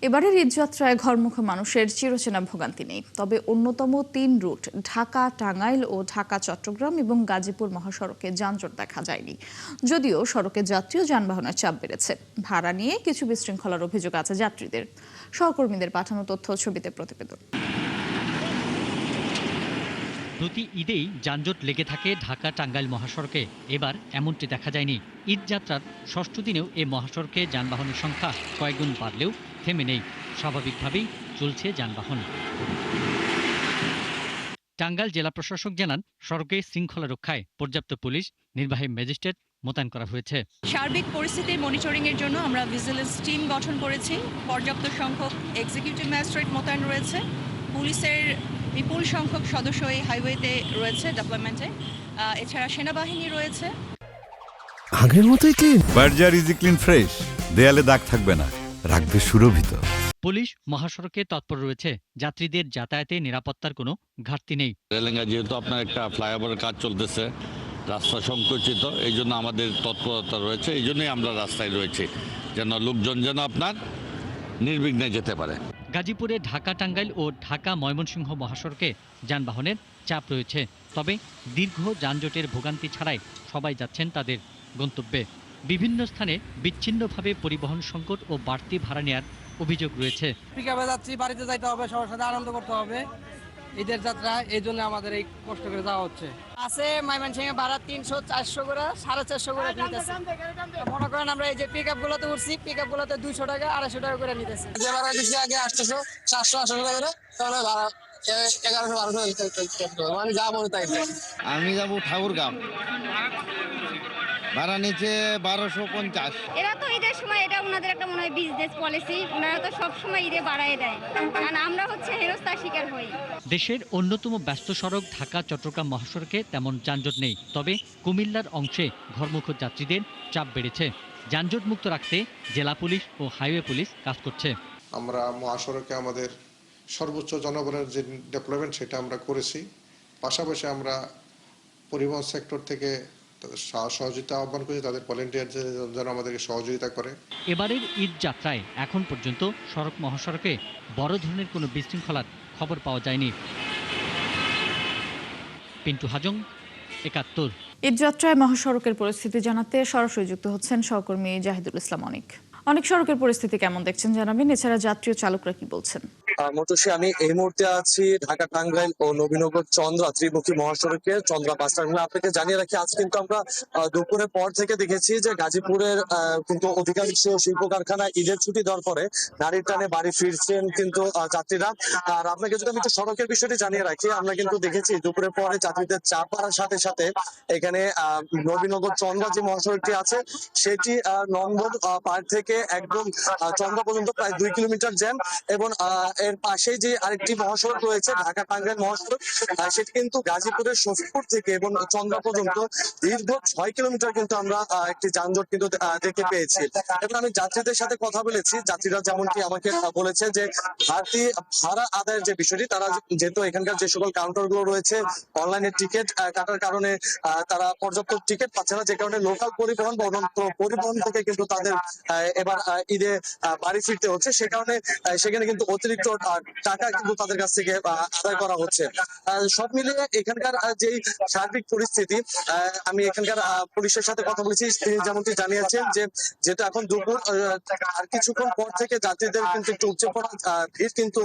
এবারের ঈদযাত্রায় ঘরমুখী মানুষের চিরচেনা ভোগান্তি নেই, তবে অন্যতম ৩ রুট ঢাকা টাঙ্গাইল ও ঢাকা চট্টগ্রাম এবং গাজীপুর মহাসড়কে যানজট দেখা যায়নি। যদিও সড়কে যাত্রী ও যানবাহনের চাপ বেড়েছে। ভাড়া নিয়ে কিছু বিশৃঙ্খলার অভিযোগ আছে যাত্রীদের। সহকর্মীদের পাঠানো তথ্য ও ছবিতে প্রতিবেদন। প্রতি ঈদেই যানজট লেগে থাকে ঢাকা টাঙ্গাইল মহাসড়কে। এবার এমনটি দেখা যায়নি। ঈদ যাত্রার ষষ্ঠ দিনেও এ মহাসড়কে যানবাহনের সংখ্যা কয়েকগুণ বাড়লেও থেমে নেই। স্বাভাবিকভাবেই চলছে যানবাহন। টাঙ্গাইল জেলা প্রশাসক জানান, সড়কে শৃঙ্খলা রক্ষায় পর্যাপ্ত পুলিশ, নির্বাহী ম্যাজিস্ট্রেট মোতায়েন করা হয়েছে। সার্বিক পরিস্থিতির মনিটরিং এর জন্য আমরা ভিজিলেন্স টিম গঠন করেছি। পর্যাপ্ত সংখ্যক এক্সিকিউটিভ ম্যাজিস্ট্রেট মোতায়েন রয়েছে। পুলিশের বিপুল সংখ্যক সদস্য এই হাইওয়েতে রয়েছে ডেভেলপমেন্টে। এছাড়া সেনাবাহিনী রয়েছে। আগের মতোই clean. Berger easy clean fresh, দেয়ালে দাগ থাকবে না, রাখবে সুরভিত। পুলিশ মহাসড়কে তৎপর রয়েছে। যাত্রীদের যাতায়াতে নিরাপত্তার কোনো ঘাটতি নেই। রেলেঙ্গা যেহেতু আপনার একটা ফ্লাইওভারের কাজ চলতেছে, রাস্তা সংকুচিত, এই জন্য আমাদের তৎপরতা রয়েছে। এই জন্যই আমরা রাস্তায় রয়েছি, যেন লোকজন যেন আপনার নির্বিঘ্নে যেতে পারে। গাজীপুরে ঢাকা টাঙ্গাইল ও ঢাকা ময়মনসিংহ মহাসড়কে যানবাহনের চাপ রয়েছে। তবে দীর্ঘ যানজটের ভোগান্তি ছাড়াই সবাই যাচ্ছেন তাদের গন্তব্যে। বিভিন্ন স্থানে বিচ্ছিন্নভাবে পরিবহন সংকট ও বাড়তি ভাড়া নেওয়ার অভিযোগ রয়েছে। পিকআপে যাচ্ছি, বাড়িতে যাইতে হবে, সবার সাথে আনন্দ করতে হবে ঈদের যাত্রা, এই জন্য আমাদের এই কষ্ট করে যাওয়া হচ্ছে। আছে ময়মনসিংহে ভাড়া 300-400 করে, 450 করে নিতেছে। মনে করেন আমরা এই যে পিকআপ গুলোতে উঠছি, পিকআপ গুলোতে 200 টাকা 250 টাকা করে নিতেছে। যে ভাড়া দিচ্ছি আগে 800, 700-800 টাকা করে, তাহলে ভাড়া 1100-1200 মানে যা মনে তাই। আমি যাবো ঠাকুরগাঁও, ভাড়া নিচে 1250। এরা তো ঈদের সময় এটা ওনাদের একটা মনে হয় বিজনেস পলিসি, ওনারা তো সব সময় ঈদে বাড়ায় দেয়, কারণ আমরা হচ্ছে হেরস্তার শিকার হই। দেশের অন্যতম ব্যস্ত সড়ক ঢাকা চট্টগ্রাম মহাসড়কে তেমন যানজট নেই, তবে কুমিল্লার অংশে ঘরমুখী যাত্রীদের চাপ বেড়েছে। যানজট মুক্ত রাখতে জেলা পুলিশ ও হাইওয়ে পুলিশ কাজ করছে। আমরা মহাসড়কে আমাদের সর্বোচ্চ জনবলের যে ডেভেলপমেন্ট সেটা আমরা করেছি। পাশাপাশি আমরা পরিবহন সেক্টর থেকে সহযোগিতা আহ্বান করেছি, তাদের ভলেন্টিয়ার যেন আমাদেরকে সহযোগিতা করে। এবারের ঈদ যাত্রায় এখন পর্যন্ত সড়ক মহাসড়কে বড় ধরনের কোনো বিশৃঙ্খলার খবর পাওয়া যায়নি। পিন্টু হাজং, ৭১। ঈদযাত্রায় মহাসড়কের পরিস্থিতি জানাতে সরাসরি যুক্ত হচ্ছেন সহকর্মী জাহিদুল ইসলাম অনিক। অনেক সড়কের পরিস্থিতি কেমন দেখছেন জানাবেন, এছাড়া যাত্রী ও চালকরা কি বলছেন? মতসী, আমি এই মুহূর্তে আছি ঢাকা টাঙ্গাইল ও নবীনগর চন্দ্রা ত্রিমুখী মহাসড়কে চন্দ্রা বাস টার্মিনাল। আপনাকে জানিয়ে রাখি, আজ কিন্তু আমরা দুপুরের পর থেকে দেখেছি যে গাজীপুরের কিন্তু অধিকাংশ শিল্প কারখানা ঈদের ছুটি দেওয়ার পরে গাড়ির টানে বাড়ি ফিরছেন কিন্তু যাত্রীরা। আর আপনাকে যদি আমি একটু সড়কের বিষয়টি জানিয়ে রাখি, আমরা কিন্তু দেখেছি দুপুরের পরে যাত্রীদের চাপ বাড়ার সাথে সাথে এখানে নবীনগর চন্দ্রা যে মহাসড়কটি আছে সেটি নম্বর পার থেকে একদম চন্দ্রা পর্যন্ত প্রায় 2 কিলোমিটার জ্যাম, এবং এর পাশে যে আরেকটি মহাসড়ক রয়েছে ঢাকা টাঙ্গাইল মহাসড়ক, সেটি কিন্তু গাজীপুরের শফিপুর থেকে এবং চন্দ্রা পর্যন্ত দীর্ঘ 6 কিলোমিটার কিন্তু আমরা একটি যানজট কিন্তু দেখতে পেয়েছি। এবং আমি যাত্রীদের সাথে কথা বলেছি, যাত্রীরা যেমনটি আমাকে বলেছে যে বাড়তি ভাড়া আদায়ের যে বিষয়টি, তারা যেহেতু এখানকার যে সকল কাউন্টার গুলো রয়েছে অনলাইনে টিকিট কাটার কারণে তারা পর্যাপ্ত টিকিট পাচ্ছে না, যে কারণে লোকাল পরিবহন বা অন্যান্য পরিবহন থেকে কিন্তু তাদের এবার ঈদে বাড়ি ফিরতে হচ্ছে। সে কারণে সেখানে কিন্তু অতিরিক্ত টাকা কিন্তু তাদের কাছ থেকে আদায় করা হচ্ছে। সব মিলিয়ে এখানকার যে সার্বিক পরিস্থিতি, আমি এখানকার পুলিশের সাথে কথা বলেছি, তিনি যেমনটি জানিয়েছেন যে যেহেতু এখন দুপুর, আর কিছুক্ষণ পর থেকে যাত্রীদের কিন্তু একটু উপচে পড়া ভিড় কিন্তু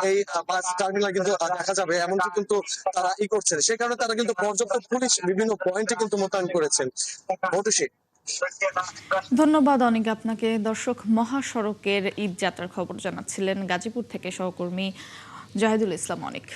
এই বাস টার্মিনাল কিন্তু দেখা যাবে, এমনকি কিন্তু তারা করছেন। সে কারণে তারা কিন্তু পর্যাপ্ত পুলিশ বিভিন্ন পয়েন্টে কিন্তু মোতায়েন করেছেন। ধন্যবাদ অনেক আপনাকে। দর্শক, মহাসড়কের ঈদ যাত্রার খবর জানাচ্ছিলেন গাজীপুর থেকে সহকর্মী জাহিদুল ইসলাম অনিক।